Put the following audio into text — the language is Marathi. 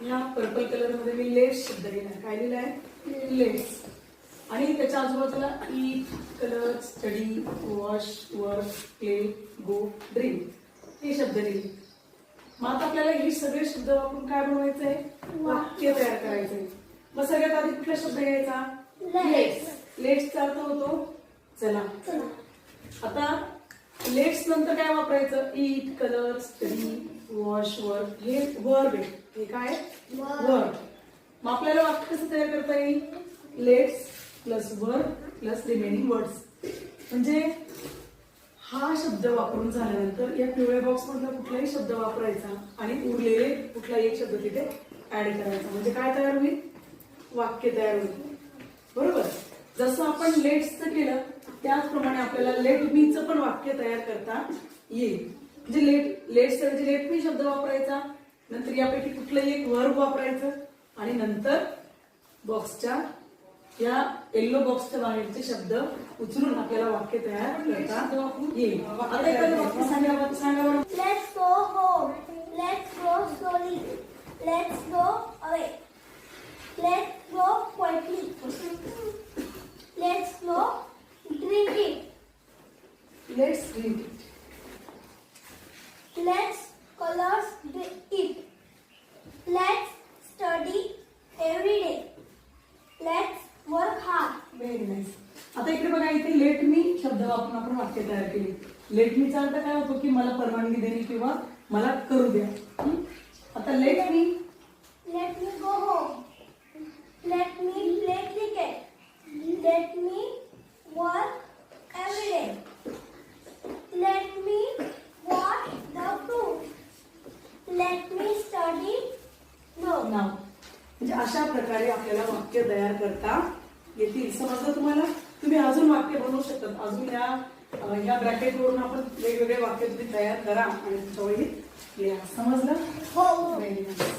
ह्या पर्पल कलर मध्ये मी लेट्स शब्द लिहिला. काय लिहिलाय? लेट्स. आणि त्याच्या आजूबाजूला eat, colour, study, wash, work, play, go, dream हे शब्द लिहिले. मग आता आपल्याला हे सगळे शब्द वापरून काय बनवायचंय? वाक्य तयार करायचंय. मग सगळ्यात आधी कुठला शब्द घ्यायचा? लेट्स. लेट्सचा अर्थ होतो चला. आता लेट्स नंतर काय वापरायचं? ईट, कलर, स्टडी, वॉश, वर्क हे वर्ब आहे. हे काय? वर्ब. मग आपल्याला वाक्य कसं तयार करता येईल? Let's plus verb plus remaining words. म्हणजे हा शब्द वापरून झाल्यानंतर या पिवळ्या बॉक्स मधला कुठलाही शब्द वापरायचा आणि उरलेले कुठलाही एक शब्द तिथे ऍड करायचा. म्हणजे काय तयार होईल? वाक्य तयार होईल. बरोबर. जसं आपण लेट्सचं केलं त्याचप्रमाणे आपल्याला लेट मीचं पण वाक्य तयार करता येईल. म्हणजे लेट्सच्या ऐवजी लेट मी शब्द वापरायचा, नंतर यापैकी कुठलंही एक वर्ब वापरायचं आणि नंतर बॉक्सच्या या येल्लो बॉक्सच्या बाहेरचे शब्द उचलून आपल्याला वाक्य तयार करता येईल. आता एखादं वाक्य सांगा बरं. Let's go home. Let's go slowly. Let's go away. Let's go quietly. Let's go drink it. Let's drink it. Let's colors it. Let's study every day. Let's work hard. Very nice. आता इकडे बघा, इथे लेट मी शब्द वापरून आपण वाक्य तयार केली. लेट मीचा अर्थ काय होतो? की मला परवानगी देणे किंवा मला करू द्या. आता let me Let me go home. Let me play cricket. Let me work every day. Let me watch the fruit. Let me study. No. नाव. म्हणजे अशा प्रकारे आपल्याला वाक्य तयार करता येतील. समजलं तुम्हाला? तुम्ही अजून वाक्य बनवू शकतात. अजून या ब्रॅकेट वरून आपण वेगवेगळे वाक्य तुम्ही तयार करा आणि तुमच्या वहीत लिहा. समजलं? हो. Very nice.